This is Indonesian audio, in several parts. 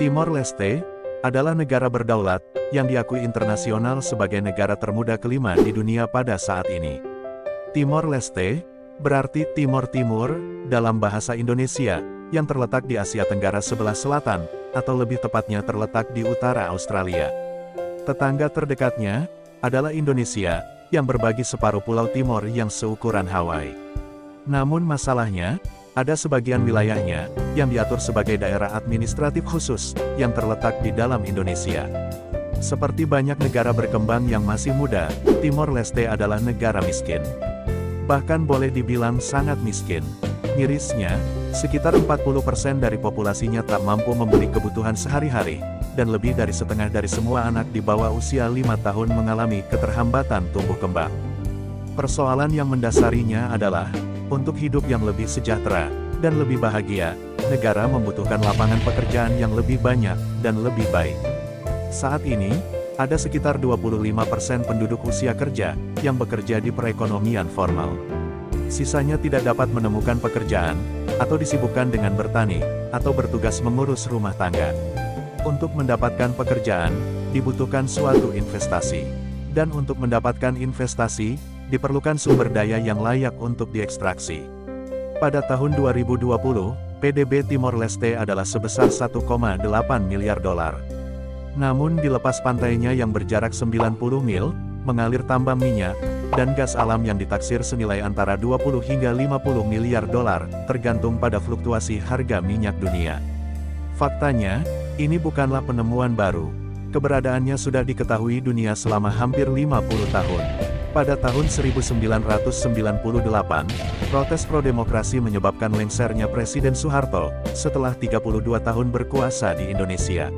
Timor Leste adalah negara berdaulat yang diakui internasional sebagai negara termuda kelima di dunia pada saat ini. Timor Leste berarti Timor Timur dalam bahasa Indonesia, yang terletak di Asia Tenggara sebelah selatan, atau lebih tepatnya terletak di utara Australia. Tetangga terdekatnya adalah Indonesia, yang berbagi separuh pulau Timor yang seukuran Hawaii. Namun masalahnya, ada sebagian wilayahnya yang diatur sebagai daerah administratif khusus yang terletak di dalam Indonesia. Seperti banyak negara berkembang yang masih muda, Timor Leste adalah negara miskin. Bahkan boleh dibilang sangat miskin. Mirisnya, sekitar 40% dari populasinya tak mampu membeli kebutuhan sehari-hari, dan lebih dari setengah dari semua anak di bawah usia 5 tahun mengalami keterhambatan tumbuh kembang. Persoalan yang mendasarinya adalah, untuk hidup yang lebih sejahtera dan lebih bahagia, negara membutuhkan lapangan pekerjaan yang lebih banyak dan lebih baik. Saat ini, ada sekitar 25% penduduk usia kerja yang bekerja di perekonomian formal. Sisanya tidak dapat menemukan pekerjaan, atau disibukkan dengan bertani, atau bertugas mengurus rumah tangga. Untuk mendapatkan pekerjaan, dibutuhkan suatu investasi. Dan untuk mendapatkan investasi, diperlukan sumber daya yang layak untuk diekstraksi. Pada tahun 2020, PDB Timor Leste adalah sebesar 1,8 miliar dolar. Namun di lepas pantainya yang berjarak 90 mil, mengalir tambang minyak, dan gas alam yang ditaksir senilai antara 20 hingga 50 miliar dolar, tergantung pada fluktuasi harga minyak dunia. Faktanya, ini bukanlah penemuan baru. Keberadaannya sudah diketahui dunia selama hampir 50 tahun. Pada tahun 1998, protes pro-demokrasi menyebabkan lengsernya Presiden Soeharto, setelah 32 tahun berkuasa di Indonesia.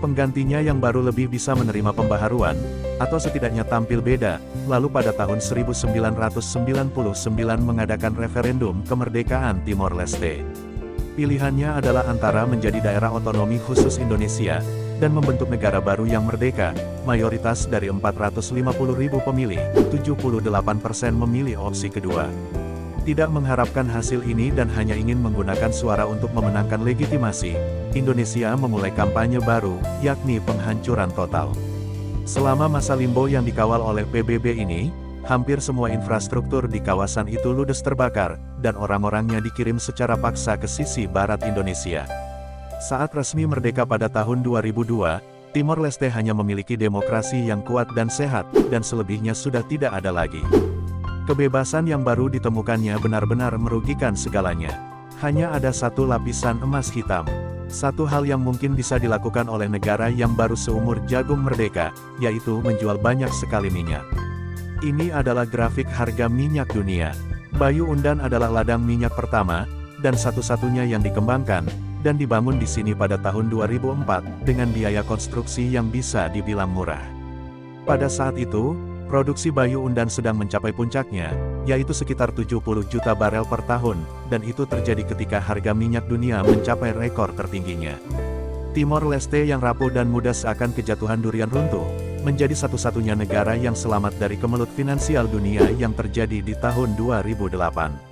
Penggantinya yang baru lebih bisa menerima pembaharuan, atau setidaknya tampil beda, lalu pada tahun 1999 mengadakan referendum kemerdekaan Timor Leste. Pilihannya adalah antara menjadi daerah otonomi khusus Indonesia, dan membentuk negara baru yang merdeka. Mayoritas dari 450.000 pemilih, 78% memilih opsi kedua. Tidak mengharapkan hasil ini dan hanya ingin menggunakan suara untuk memenangkan legitimasi, Indonesia memulai kampanye baru, yakni penghancuran total. Selama masa limbo yang dikawal oleh PBB ini, hampir semua infrastruktur di kawasan itu ludes terbakar, dan orang-orangnya dikirim secara paksa ke sisi barat Indonesia. Saat resmi merdeka pada tahun 2002, Timor Leste hanya memiliki demokrasi yang kuat dan sehat, dan selebihnya sudah tidak ada lagi. Kebebasan yang baru ditemukannya benar-benar merugikan segalanya. Hanya ada satu lapisan emas hitam. Satu hal yang mungkin bisa dilakukan oleh negara yang baru seumur jagung merdeka, yaitu menjual banyak sekali minyak. Ini adalah grafik harga minyak dunia. Bayu Undan adalah ladang minyak pertama, dan satu-satunya yang dikembangkan, dan dibangun di sini pada tahun 2004, dengan biaya konstruksi yang bisa dibilang murah. Pada saat itu, produksi Bayu Undan sedang mencapai puncaknya, yaitu sekitar 70 juta barel per tahun, dan itu terjadi ketika harga minyak dunia mencapai rekor tertingginya. Timor Leste yang rapuh dan mudah seakan kejatuhan durian runtuh, menjadi satu-satunya negara yang selamat dari kemelut finansial dunia yang terjadi di tahun 2008.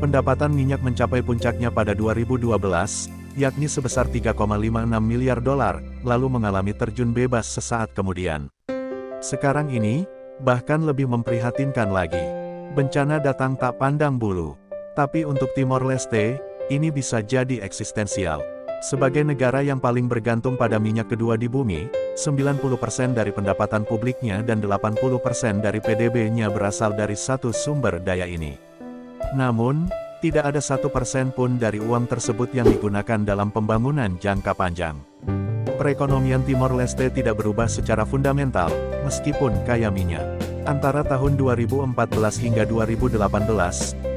Pendapatan minyak mencapai puncaknya pada 2012, yakni sebesar 3,56 miliar dolar, lalu mengalami terjun bebas sesaat kemudian. Sekarang ini, bahkan lebih memprihatinkan lagi. Bencana datang tak pandang bulu. Tapi untuk Timor Leste, ini bisa jadi eksistensial. Sebagai negara yang paling bergantung pada minyak kedua di bumi, 90% dari pendapatan publiknya dan 80% dari PDB-nya berasal dari satu sumber daya ini. Namun, tidak ada 1% pun dari uang tersebut yang digunakan dalam pembangunan jangka panjang. Perekonomian Timor Leste tidak berubah secara fundamental, meskipun kaya minyak. Antara tahun 2014 hingga 2018,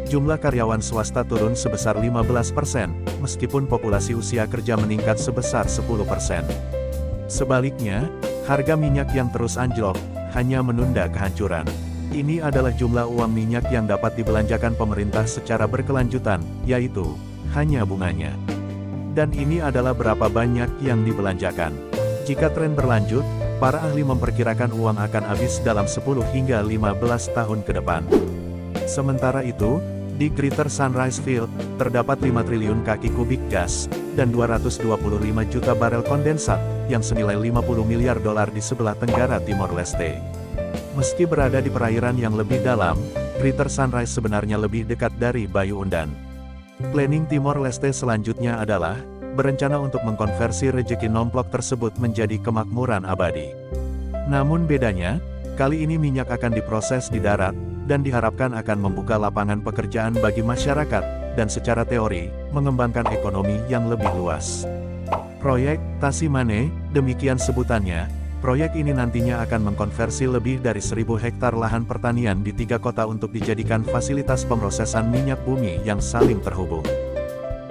jumlah karyawan swasta turun sebesar 15%, meskipun populasi usia kerja meningkat sebesar 10%. Sebaliknya, harga minyak yang terus anjlok, hanya menunda kehancuran. Ini adalah jumlah uang minyak yang dapat dibelanjakan pemerintah secara berkelanjutan, yaitu, hanya bunganya. Dan ini adalah berapa banyak yang dibelanjakan. Jika tren berlanjut, para ahli memperkirakan uang akan habis dalam 10 hingga 15 tahun ke depan. Sementara itu, di Greater Sunrise Field, terdapat 5 triliun kaki kubik gas, dan 225 juta barel kondensat, yang senilai 50 miliar dolar di sebelah tenggara Timor Leste. Meski berada di perairan yang lebih dalam, Greater Sunrise sebenarnya lebih dekat dari Bayu Undan. Planning Timor Leste selanjutnya adalah berencana untuk mengkonversi rejeki nomplok tersebut menjadi kemakmuran abadi. Namun bedanya, kali ini minyak akan diproses di darat, dan diharapkan akan membuka lapangan pekerjaan bagi masyarakat, dan secara teori, mengembangkan ekonomi yang lebih luas. Proyek Tasimane, demikian sebutannya, proyek ini nantinya akan mengkonversi lebih dari 1.000 hektar lahan pertanian di 3 kota untuk dijadikan fasilitas pemrosesan minyak bumi yang saling terhubung.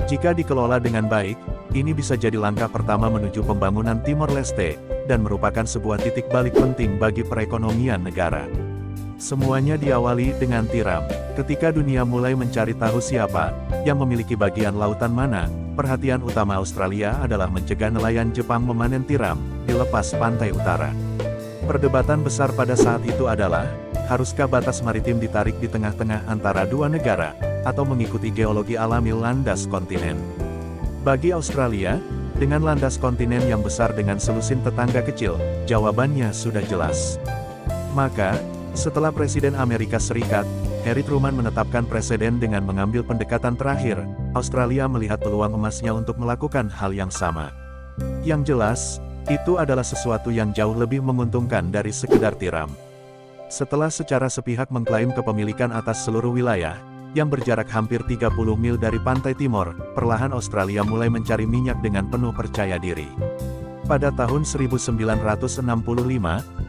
Jika dikelola dengan baik, ini bisa jadi langkah pertama menuju pembangunan Timor Leste, dan merupakan sebuah titik balik penting bagi perekonomian negara. Semuanya diawali dengan tiram. Ketika dunia mulai mencari tahu siapa yang memiliki bagian lautan mana, perhatian utama Australia adalah mencegah nelayan Jepang memanen tiram di lepas pantai utara. Perdebatan besar pada saat itu adalah, haruskah batas maritim ditarik di tengah-tengah antara dua negara, atau mengikuti geologi alami landas kontinen. Bagi Australia, dengan landas kontinen yang besar dengan selusin tetangga kecil, jawabannya sudah jelas. Maka, setelah Presiden Amerika Serikat, Harry Truman menetapkan presiden dengan mengambil pendekatan terakhir, Australia melihat peluang emasnya untuk melakukan hal yang sama. Yang jelas, itu adalah sesuatu yang jauh lebih menguntungkan dari sekedar tiram. Setelah secara sepihak mengklaim kepemilikan atas seluruh wilayah, yang berjarak hampir 30 mil dari pantai timur, perlahan Australia mulai mencari minyak dengan penuh percaya diri. Pada tahun 1965,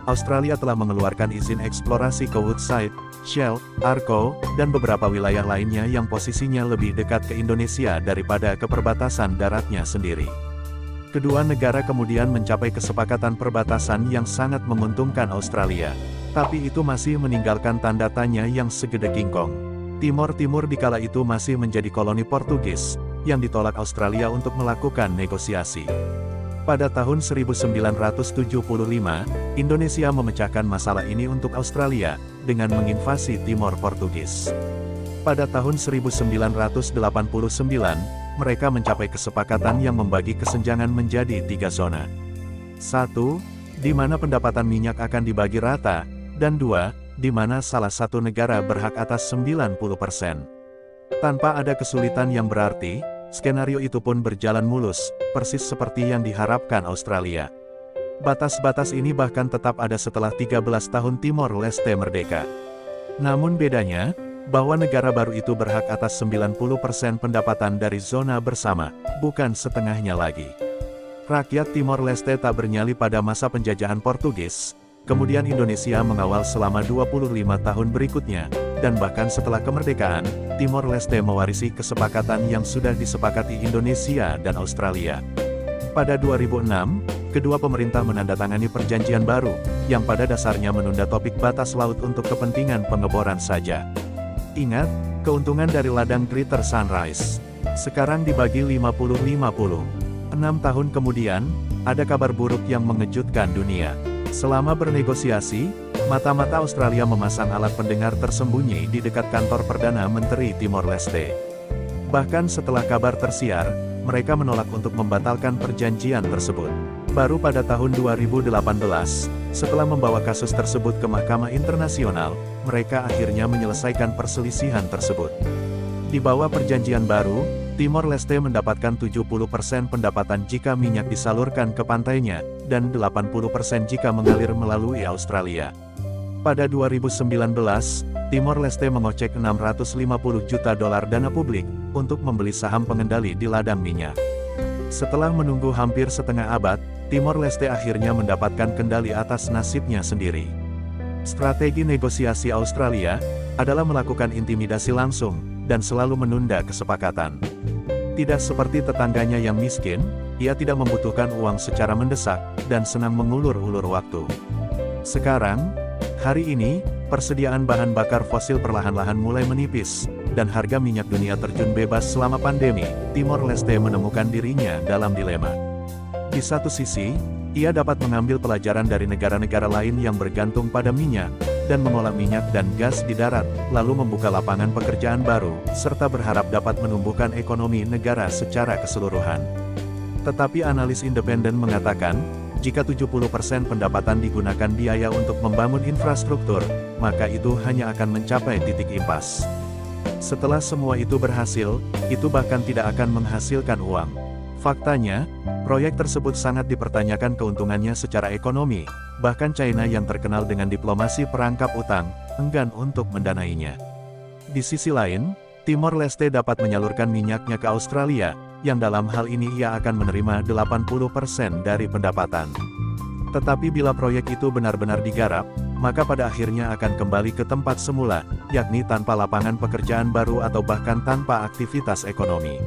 Australia telah mengeluarkan izin eksplorasi ke Woodside, Shell, Arco, dan beberapa wilayah lainnya yang posisinya lebih dekat ke Indonesia daripada ke perbatasan daratnya sendiri. Kedua negara kemudian mencapai kesepakatan perbatasan yang sangat menguntungkan Australia. Tapi itu masih meninggalkan tanda tanya yang segede kingkong. Timor Timur di kala itu masih menjadi koloni Portugis, yang ditolak Australia untuk melakukan negosiasi. Pada tahun 1975, Indonesia memecahkan masalah ini untuk Australia, dengan menginvasi Timor Portugis. Pada tahun 1989, mereka mencapai kesepakatan yang membagi kesenjangan menjadi 3 zona. 1. Di mana pendapatan minyak akan dibagi rata, dan 2. Di mana salah satu negara berhak atas 90%. Tanpa ada kesulitan yang berarti, skenario itu pun berjalan mulus, persis seperti yang diharapkan Australia. Batas-batas ini bahkan tetap ada setelah 13 tahun Timor Leste merdeka. Namun bedanya, bahwa negara baru itu berhak atas 90% pendapatan dari zona bersama, bukan setengahnya lagi. Rakyat Timor Leste tak bernyali pada masa penjajahan Portugis. Kemudian Indonesia mengawal selama 25 tahun berikutnya, dan bahkan setelah kemerdekaan, Timor Leste mewarisi kesepakatan yang sudah disepakati Indonesia dan Australia. Pada 2006, kedua pemerintah menandatangani perjanjian baru, yang pada dasarnya menunda topik batas laut untuk kepentingan pengeboran saja. Ingat, keuntungan dari ladang Greater Sunrise sekarang dibagi 50-50. 6 tahun kemudian, ada kabar buruk yang mengejutkan dunia. Selama bernegosiasi, mata-mata Australia memasang alat pendengar tersembunyi di dekat kantor Perdana Menteri Timor Leste. Bahkan setelah kabar tersiar, mereka menolak untuk membatalkan perjanjian tersebut. Baru pada tahun 2018, setelah membawa kasus tersebut ke Mahkamah Internasional, mereka akhirnya menyelesaikan perselisihan tersebut. Di bawah perjanjian baru, Timor Leste mendapatkan 70% pendapatan jika minyak disalurkan ke pantainya, dan 80% jika mengalir melalui Australia. Pada 2019, Timor Leste mengocek 650 juta dolar dana publik, untuk membeli saham pengendali di ladang minyak. Setelah menunggu hampir setengah abad, Timor Leste akhirnya mendapatkan kendali atas nasibnya sendiri. Strategi negosiasi Australia adalah melakukan intimidasi langsung, dan selalu menunda kesepakatan. Tidak seperti tetangganya yang miskin, ia tidak membutuhkan uang secara mendesak, dan senang mengulur-ulur waktu. Sekarang, hari ini, persediaan bahan bakar fosil perlahan-lahan mulai menipis, dan harga minyak dunia terjun bebas selama pandemi. Timor Leste menemukan dirinya dalam dilema. Di satu sisi, ia dapat mengambil pelajaran dari negara-negara lain yang bergantung pada minyak, dan mengolah minyak dan gas di darat, lalu membuka lapangan pekerjaan baru, serta berharap dapat menumbuhkan ekonomi negara secara keseluruhan. Tetapi analis independen mengatakan, jika 70% pendapatan digunakan biaya untuk membangun infrastruktur, maka itu hanya akan mencapai titik impas. Setelah semua itu berhasil, itu bahkan tidak akan menghasilkan uang. Faktanya, proyek tersebut sangat dipertanyakan keuntungannya secara ekonomi, bahkan China yang terkenal dengan diplomasi perangkap utang, enggan untuk mendanainya. Di sisi lain, Timor Leste dapat menyalurkan minyaknya ke Australia, yang dalam hal ini ia akan menerima 80% dari pendapatan. Tetapi bila proyek itu benar-benar digarap, maka pada akhirnya akan kembali ke tempat semula, yakni tanpa lapangan pekerjaan baru atau bahkan tanpa aktivitas ekonomi.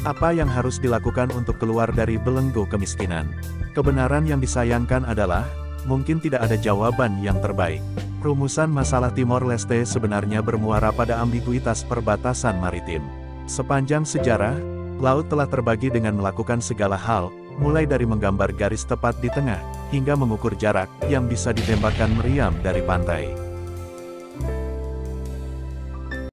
Apa yang harus dilakukan untuk keluar dari belenggu kemiskinan? Kebenaran yang disayangkan adalah, mungkin tidak ada jawaban yang terbaik. Rumusan masalah Timor Leste sebenarnya bermuara pada ambiguitas perbatasan maritim. Sepanjang sejarah, laut telah terbagi dengan melakukan segala hal, mulai dari menggambar garis tepat di tengah, hingga mengukur jarak yang bisa ditembakkan meriam dari pantai.